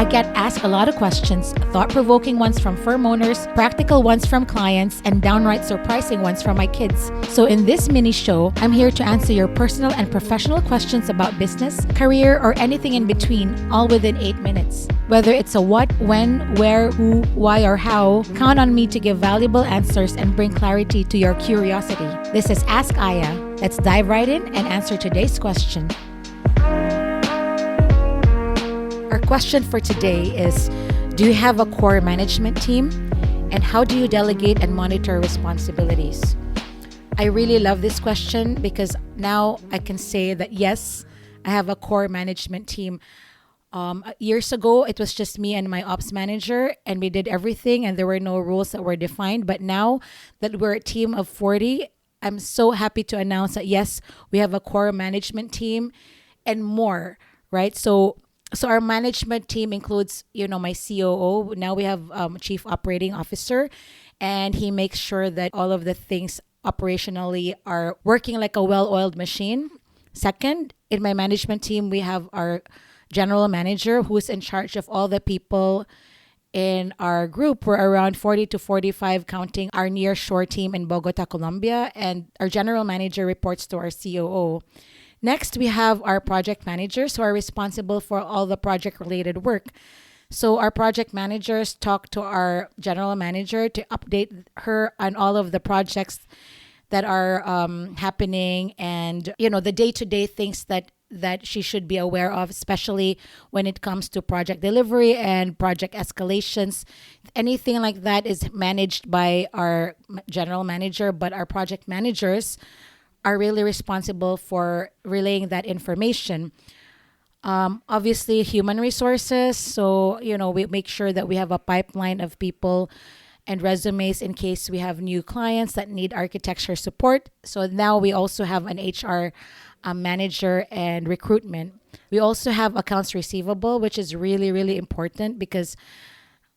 get asked a lot of questions, thought-provoking ones from firm owners, practical ones from clients, and downright surprising ones from my kids. So in this mini show, I'm here to answer your personal and professional questions about business, career, or anything in between, all within 8 minutes. Whether it's a what, when, where, who, why, or how, count on me to give valuable answers and bring clarity to your curiosity. This is Ask Aya. Let's dive right in and answer today's question. Our question for today is, do you have a core management team? And how do you delegate and monitor responsibilities? I really love this question because now I can say that yes, I have a core management team. Years ago, it was just me and my ops manager, and we did everything and there were no rules that were defined. But now that we're a team of 40, I'm so happy to announce that yes, we have a core management team and more, right? So our management team includes, my COO. Now we have Chief Operating Officer, and he makes sure that all of the things operationally are working like a well-oiled machine. Second, in my management team, we have our general manager who's in charge of all the people in our group. We're around 40 to 45, counting our nearshore team in Bogota, Colombia, and our general manager reports to our COO. Next, we have our project managers who are responsible for all the project-related work. So our project managers talk to our general manager to update her on all of the projects that are happening and, the day-to-day things that she should be aware of, especially when it comes to project delivery and project escalations. Anything like that is managed by our general manager, but our project managers are really responsible for relaying that information. Obviously, human resources. So, we make sure that we have a pipeline of people and resumes in case we have new clients that need architecture support. So now we also have an HR manager and recruitment. We also have accounts receivable, which is really, really important because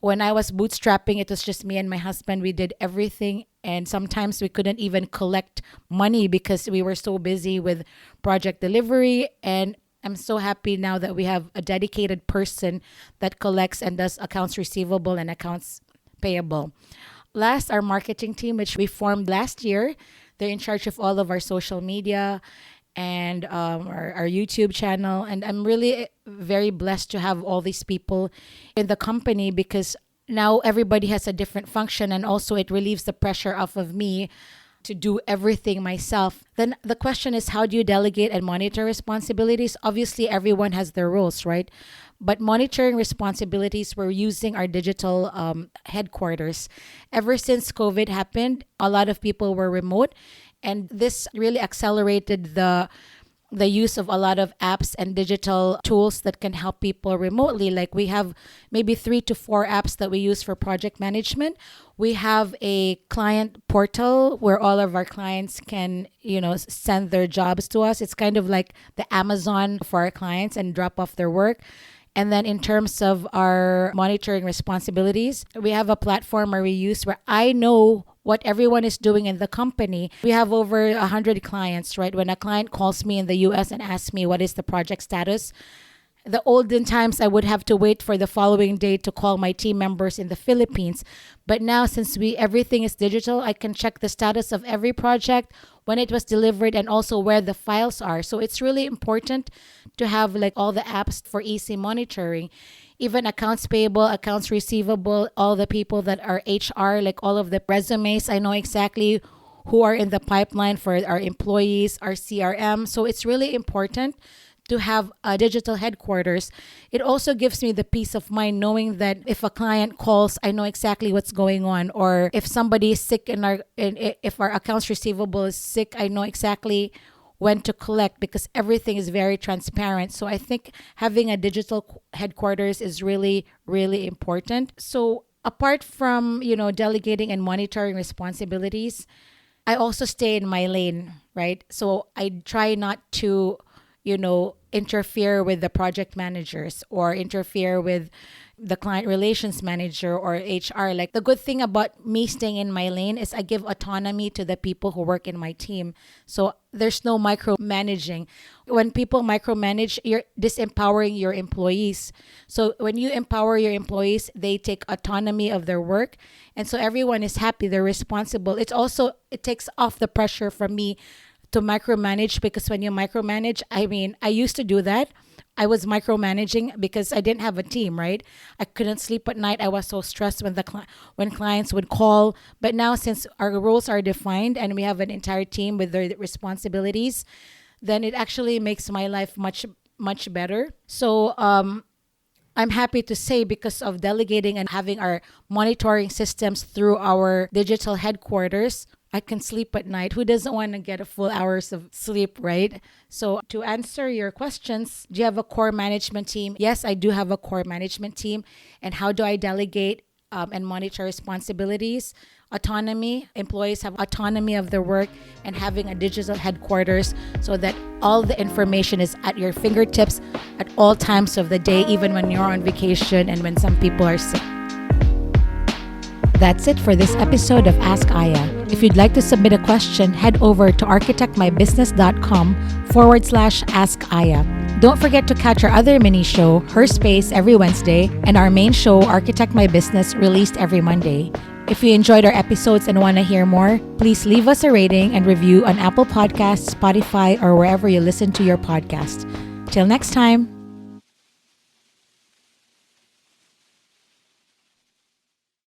when I was bootstrapping, it was just me and my husband. We did everything. And sometimes we couldn't even collect money because we were so busy with project delivery. And I'm so happy now that we have a dedicated person that collects and does accounts receivable and accounts payable. Last, our marketing team, which we formed last year. They're in charge of all of our social media and our YouTube channel. And I'm really very blessed to have all these people in the company because now everybody has a different function, and also it relieves the pressure off of me to do everything myself. Then the question is, how do you delegate and monitor responsibilities? Obviously, everyone has their roles, right? But monitoring responsibilities, we're using our digital headquarters. Ever since COVID happened, a lot of people were remote, and this really accelerated the use of a lot of apps and digital tools that can help people remotely. Like we have maybe 3 to 4 apps that we use for project management. We have a client portal where all of our clients can, send their jobs to us. It's kind of like the Amazon for our clients and drop off their work. And then in terms of our monitoring responsibilities, we have a platform where we use where I know what everyone is doing in the company. We have over 100 clients, right? When a client calls me in the US and asks me what is the project status, the olden times I would have to wait for the following day to call my team members in the Philippines. But now since everything is digital, I can check the status of every project, when it was delivered, and also where the files are. So it's really important to have like all the apps for easy monitoring. Even accounts payable, accounts receivable, all the people that are HR, like all of the resumes, I know exactly who are in the pipeline for our employees, our CRM. So it's really important to have a digital headquarters. It also gives me the peace of mind knowing that if a client calls, I know exactly what's going on. Or if somebody is sick if our accounts receivable is sick, I know exactly when to collect because everything is very transparent. So I think having a digital headquarters is really, really important. So apart from, delegating and monitoring responsibilities, I also stay in my lane, right? So I try not to, interfere with the project managers or interfere with the client relations manager or HR. Like, the good thing about me staying in my lane is I give autonomy to the people who work in my team. So there's no micromanaging. When people micromanage, you're disempowering your employees. So when you empower your employees, they take autonomy of their work. And so everyone is happy, they're responsible. It takes off the pressure from me to micromanage, because when you micromanage, I mean, I used to do that. I was micromanaging because I didn't have a team, right? I couldn't sleep at night. I was so stressed when when clients would call. But now, since our roles are defined and we have an entire team with their responsibilities, then it actually makes my life much better. So I'm happy to say, because of delegating and having our monitoring systems through our digital headquarters, I can sleep at night. Who doesn't want to get a full hours of sleep, right? So to answer your questions, do you have a core management team? Yes, I do have a core management team. And how do I delegate and monitor responsibilities? Autonomy. Employees have autonomy of their work, and having a digital headquarters so that all the information is at your fingertips at all times of the day, even when you're on vacation and when some people are sick. That's it for this episode of Ask Aya. If you'd like to submit a question, head over to architectmybusiness.com/Ask Aya. Don't forget to catch our other mini show, Her Space, every Wednesday, and our main show, Architect My Business, released every Monday. If you enjoyed our episodes and want to hear more, please leave us a rating and review on Apple Podcasts, Spotify, or wherever you listen to your podcast. Till next time.